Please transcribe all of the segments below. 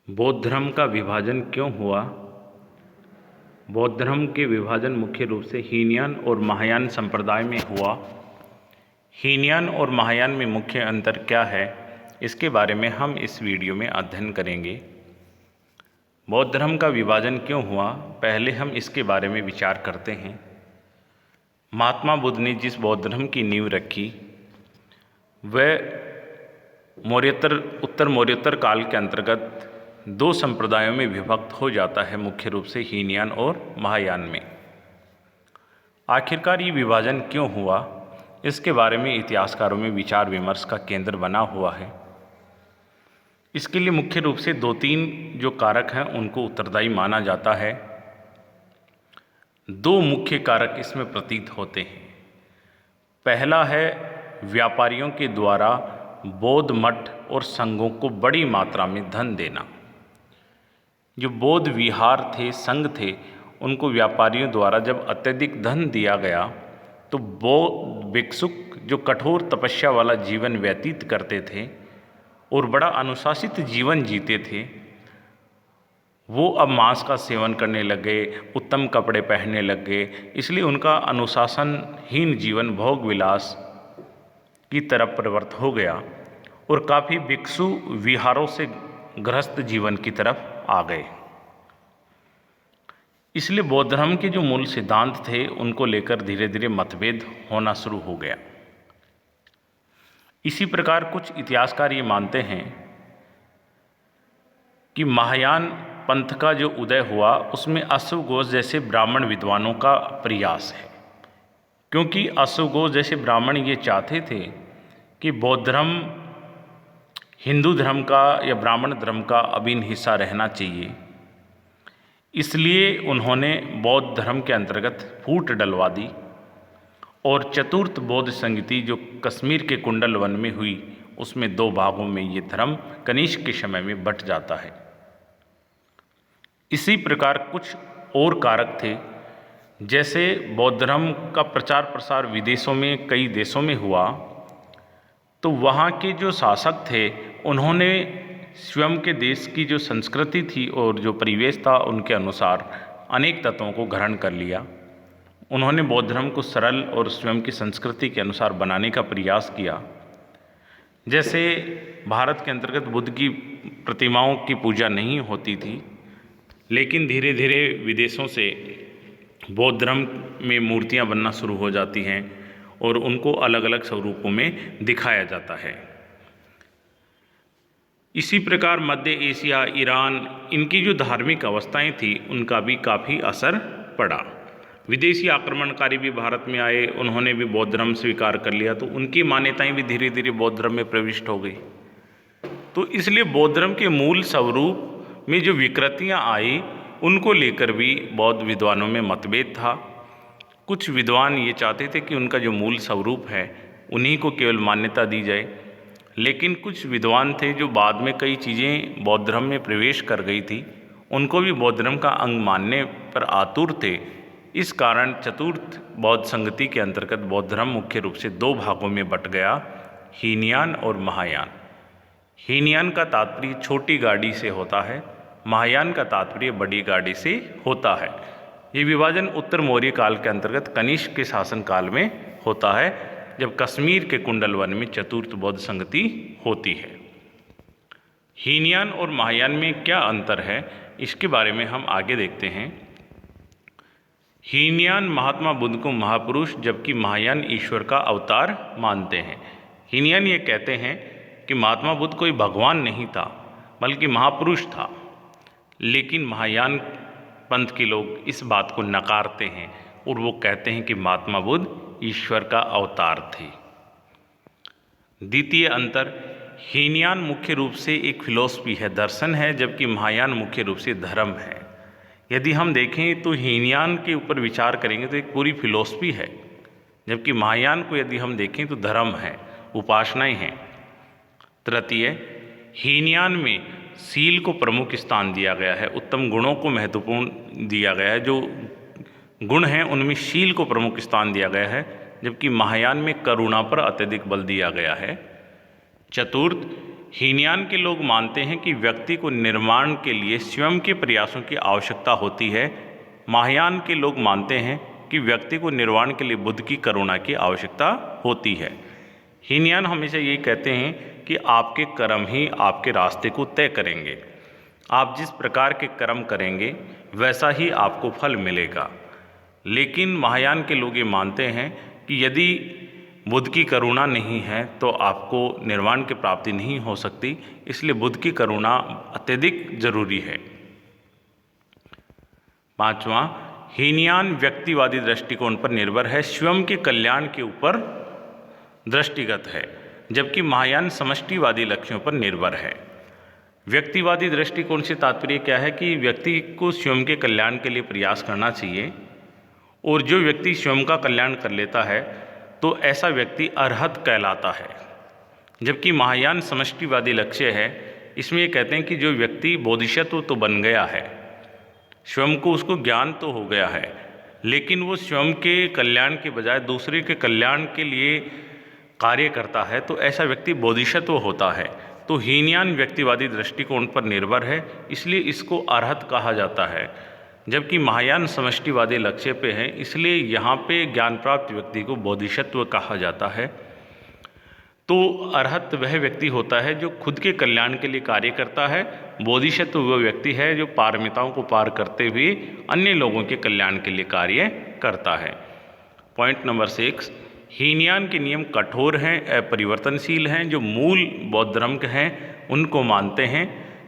बौद्ध धर्म का विभाजन क्यों हुआ? बौद्ध धर्म के विभाजन मुख्य रूप से हीनयान और महायान संप्रदाय में हुआ। हीनयान और महायान में मुख्य अंतर क्या है, इसके बारे में हम इस वीडियो में अध्ययन करेंगे। बौद्ध धर्म का विभाजन क्यों हुआ, पहले हम इसके बारे में विचार करते हैं। महात्मा बुद्ध ने जिस बौद्ध धर्म की नींव रखी वह उत्तर मौर्योत्तर काल के अंतर्गत दो संप्रदायों में विभक्त हो जाता है, मुख्य रूप से हीनयान और महायान में। आखिरकार ये विभाजन क्यों हुआ, इसके बारे में इतिहासकारों में विचार विमर्श का केंद्र बना हुआ है। इसके लिए मुख्य रूप से दो तीन जो कारक हैं उनको उत्तरदायी माना जाता है। दो मुख्य कारक इसमें प्रतीत होते हैं। पहला है व्यापारियों के द्वारा बौद्ध मठ और संघों को बड़ी मात्रा में धन देना। जो बौद्ध विहार थे, संघ थे, उनको व्यापारियों द्वारा जब अत्यधिक धन दिया गया तो बौद्ध भिक्षुक जो कठोर तपस्या वाला जीवन व्यतीत करते थे और बड़ा अनुशासित जीवन जीते थे, वो अब मांस का सेवन करने लगे, उत्तम कपड़े पहनने लगे। इसलिए उनका अनुशासनहीन जीवन भोग विलास की तरफ प्रवृत्त हो गया और काफ़ी भिक्षु विहारों से गृहस्थ जीवन की तरफ आ गए। इसलिए बौद्ध धर्म के जो मूल सिद्धांत थे उनको लेकर धीरे धीरे मतभेद होना शुरू हो गया। इसी प्रकार कुछ इतिहासकार ये मानते हैं कि महायान पंथ का जो उदय हुआ उसमें अश्व घोष जैसे ब्राह्मण विद्वानों का प्रयास है, क्योंकि अश्व घोष जैसे ब्राह्मण ये चाहते थे कि बौद्ध धर्म हिंदू धर्म का या ब्राह्मण धर्म का अभिन्न हिस्सा रहना चाहिए। इसलिए उन्होंने बौद्ध धर्म के अंतर्गत फूट डलवा दी और चतुर्थ बौद्ध संगति जो कश्मीर के कुंडल वन में हुई, उसमें दो भागों में ये धर्म कनिष्क के समय में बंट जाता है। इसी प्रकार कुछ और कारक थे, जैसे बौद्ध धर्म का प्रचार प्रसार विदेशों में कई देशों में हुआ, तो वहाँ के जो शासक थे उन्होंने स्वयं के देश की जो संस्कृति थी और जो परिवेश था उनके अनुसार अनेक तत्वों को ग्रहण कर लिया। उन्होंने बौद्ध धर्म को सरल और स्वयं की संस्कृति के अनुसार बनाने का प्रयास किया। जैसे भारत के अंतर्गत बुद्ध की प्रतिमाओं की पूजा नहीं होती थी, लेकिन धीरे धीरे विदेशों से बौद्ध धर्म में मूर्तियां बनना शुरू हो जाती हैं और उनको अलग अलग स्वरूपों में दिखाया जाता है। इसी प्रकार मध्य एशिया, ईरान, इनकी जो धार्मिक अवस्थाएं थी उनका भी काफ़ी असर पड़ा। विदेशी आक्रमणकारी भी भारत में आए, उन्होंने भी बौद्ध धर्म स्वीकार कर लिया, तो उनकी मान्यताएं भी धीरे धीरे बौद्ध धर्म में प्रविष्ट हो गई। तो इसलिए बौद्ध धर्म के मूल स्वरूप में जो विकृतियां आई उनको लेकर भी बौद्ध विद्वानों में मतभेद था। कुछ विद्वान ये चाहते थे कि उनका जो मूल स्वरूप है उन्हीं को केवल मान्यता दी जाए, लेकिन कुछ विद्वान थे जो बाद में कई चीज़ें बौद्ध धर्म में प्रवेश कर गई थी, उनको भी बौद्ध धर्म का अंग मानने पर आतुर थे। इस कारण चतुर्थ बौद्ध संगति के अंतर्गत बौद्ध धर्म मुख्य रूप से दो भागों में बंट गया, हीनयान और महायान। हीनयान का तात्पर्य छोटी गाड़ी से होता है, महायान का तात्पर्य बड़ी गाड़ी से होता है। ये विभाजन उत्तर मौर्य काल के अंतर्गत कनिष्क के शासन काल में होता है, जब कश्मीर के कुंडल वन में चतुर्थ बौद्ध संगति होती है। हीनयान और महायान में क्या अंतर है, इसके बारे में हम आगे देखते हैं। हीनयान महात्मा बुद्ध को महापुरुष, जबकि महायान ईश्वर का अवतार मानते हैं। हीनयान ये कहते हैं कि महात्मा बुद्ध कोई भगवान नहीं था बल्कि महापुरुष था, लेकिन महायान पंथ के लोग इस बात को नकारते हैं और वो कहते हैं कि महात्मा बुद्ध ईश्वर का अवतार थे। द्वितीय अंतर, हीनयान मुख्य रूप से एक फिलॉसफी है, दर्शन है, जबकि महायान मुख्य रूप से धर्म है। यदि हम देखें तो हीनयान के ऊपर विचार करेंगे तो एक पूरी फिलॉसफी है, जबकि महायान को यदि हम देखें तो धर्म है, उपासनाएं हैं। तृतीय, हीनयान में शील को प्रमुख स्थान दिया गया है, उत्तम गुणों को महत्वपूर्ण दिया गया है, जो गुण हैं उनमें शील को प्रमुख स्थान दिया गया है, जबकि महायान में करुणा पर अत्यधिक बल दिया गया है। चतुर्थ, हीनयान के लोग मानते हैं कि व्यक्ति को निर्माण के लिए स्वयं के प्रयासों की आवश्यकता होती है। महायान के लोग मानते हैं कि व्यक्ति को निर्वाण के लिए बुद्ध की करुणा की आवश्यकता होती है। हीनयान हमेशा यही कहते हैं कि आपके कर्म ही आपके रास्ते को तय करेंगे। आप जिस प्रकार के कर्म करेंगे वैसा ही आपको फल मिलेगा। लेकिन महायान के लोग ये मानते हैं कि यदि बुद्ध की करुणा नहीं है तो आपको निर्वाण की प्राप्ति नहीं हो सकती, इसलिए बुद्ध की करुणा अत्यधिक जरूरी है। पांचवा, हीनयान व्यक्तिवादी दृष्टिकोण पर निर्भर है, स्वयं के कल्याण के ऊपर दृष्टिगत है, जबकि महायान समष्टिवादी लक्ष्यों पर निर्भर है। व्यक्तिवादी दृष्टिकोण से तात्पर्य क्या है कि व्यक्ति को स्वयं के कल्याण के लिए प्रयास करना चाहिए, और जो व्यक्ति स्वयं का कल्याण कर लेता है तो ऐसा व्यक्ति अरहत कहलाता है। जबकि महायान समष्टिवादी लक्ष्य है, इसमें ये कहते हैं कि जो व्यक्ति बोधिसत्व तो बन गया है, स्वयं को उसको ज्ञान तो हो गया है, लेकिन वो स्वयं के कल्याण के बजाय दूसरे के कल्याण के लिए कार्य करता है, तो ऐसा व्यक्ति बोधिसत्व होता है। तो हीनयान व्यक्तिवादी दृष्टिकोण पर निर्भर है, इसलिए इसको अरहत कहा जाता है। जबकि महायान समष्टिवादी लक्ष्य पे है, इसलिए यहाँ पे ज्ञान प्राप्त व्यक्ति को बोधिसत्व कहा जाता है। तो अरहत वह व्यक्ति होता है जो खुद के कल्याण के लिए कार्य करता है। बोधिसत्व वह व्यक्ति है जो पारमिताओं को पार करते हुए अन्य लोगों के कल्याण के लिए कार्य करता है। पॉइंट नंबर 6, हीनयान के नियम कठोर हैं, अपरिवर्तनशील हैं, जो मूल बौद्ध धर्म के हैं उनको मानते हैं,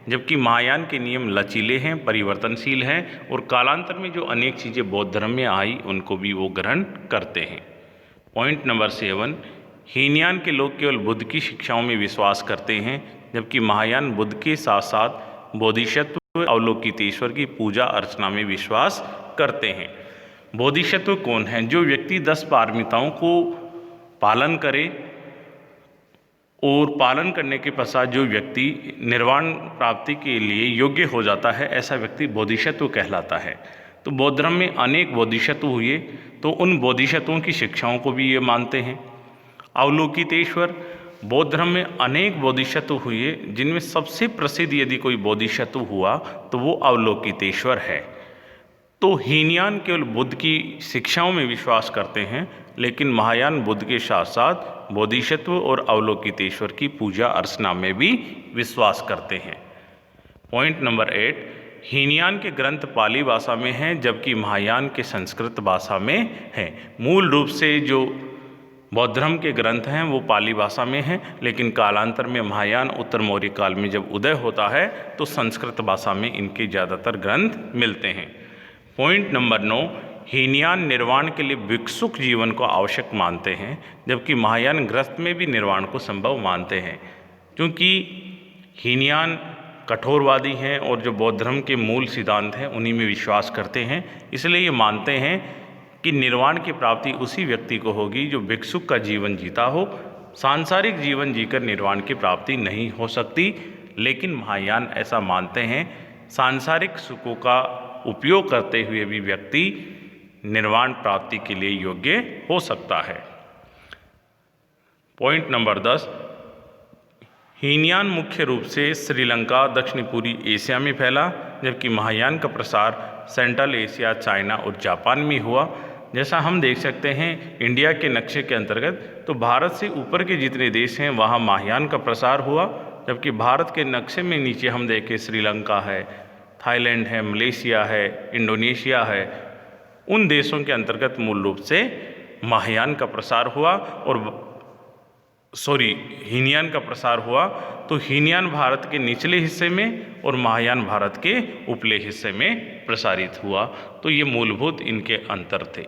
जबकि महायान के नियम लचीले हैं, परिवर्तनशील हैं, और कालांतर में जो अनेक चीज़ें बौद्ध धर्म में आई उनको भी वो ग्रहण करते हैं। पॉइंट नंबर 7, हीनयान के लोग केवल बुद्ध की शिक्षाओं में विश्वास करते हैं, जबकि महायान बुद्ध के साथ साथ बोधिसत्व अवलोकितेश्वर की पूजा अर्चना में विश्वास करते हैं। बोधिसत्व कौन है? जो व्यक्ति 10 पारमिताओं को पालन करे और पालन करने के पश्चात जो व्यक्ति निर्वाण प्राप्ति के लिए योग्य हो जाता है, ऐसा व्यक्ति बोधिसत्व कहलाता है। तो बौद्ध धर्म में अनेक बोधिसत्व हुए, तो उन बोधिसत्वों की शिक्षाओं को भी ये मानते हैं। अवलोकितेश्वर, बौद्ध धर्म में अनेक बोधिसत्व हुए, जिनमें सबसे प्रसिद्ध यदि कोई बोधिसत्व हुआ तो वो अवलोकितेश्वर है। तो हीनयान केवल बुद्ध की शिक्षाओं में विश्वास करते हैं, लेकिन महायान बुद्ध के साथ साथ बोधिसत्व और अवलोकितेश्वर की पूजा अर्चना में भी विश्वास करते हैं। पॉइंट नंबर 8, हीनयान के ग्रंथ पाली भाषा में हैं, जबकि महायान के संस्कृत भाषा में हैं। मूल रूप से जो बौद्ध धर्म के ग्रंथ हैं वो पाली भाषा में हैं, लेकिन कालांतर में महायान उत्तर मौर्य काल में जब उदय होता है तो संस्कृत भाषा में इनके ज़्यादातर ग्रंथ मिलते हैं। पॉइंट नंबर 9, हीनयान निर्वाण के लिए भिक्षुक जीवन को आवश्यक मानते हैं, जबकि महायान गृहस्थ में भी निर्वाण को संभव मानते हैं। क्योंकि हीनयान कठोरवादी हैं और जो बौद्ध धर्म के मूल सिद्धांत हैं उन्हीं में विश्वास करते हैं, इसलिए ये मानते हैं कि निर्वाण की प्राप्ति उसी व्यक्ति को होगी जो भिक्षुक का जीवन जीता हो। सांसारिक जीवन जीकर निर्वाण की प्राप्ति नहीं हो सकती, लेकिन महायान ऐसा मानते हैं सांसारिक सुखों का उपयोग करते हुए भी व्यक्ति निर्वाण प्राप्ति के लिए योग्य हो सकता है। पॉइंट नंबर 10, हीनयान मुख्य रूप से श्रीलंका, दक्षिण पूर्वी एशिया में फैला, जबकि महायान का प्रसार सेंट्रल एशिया, चाइना और जापान में हुआ। जैसा हम देख सकते हैं इंडिया के नक्शे के अंतर्गत, तो भारत से ऊपर के जितने देश हैं वहाँ महायान का प्रसार हुआ, जबकि भारत के नक्शे में नीचे हम देखें श्रीलंका है, थाईलैंड है, मलेशिया है, इंडोनेशिया है, उन देशों के अंतर्गत मूल रूप से महायान का प्रसार हुआ और हीनयान का प्रसार हुआ। तो हीनयान भारत के निचले हिस्से में और महायान भारत के उपले हिस्से में प्रसारित हुआ। तो ये मूलभूत इनके अंतर थे।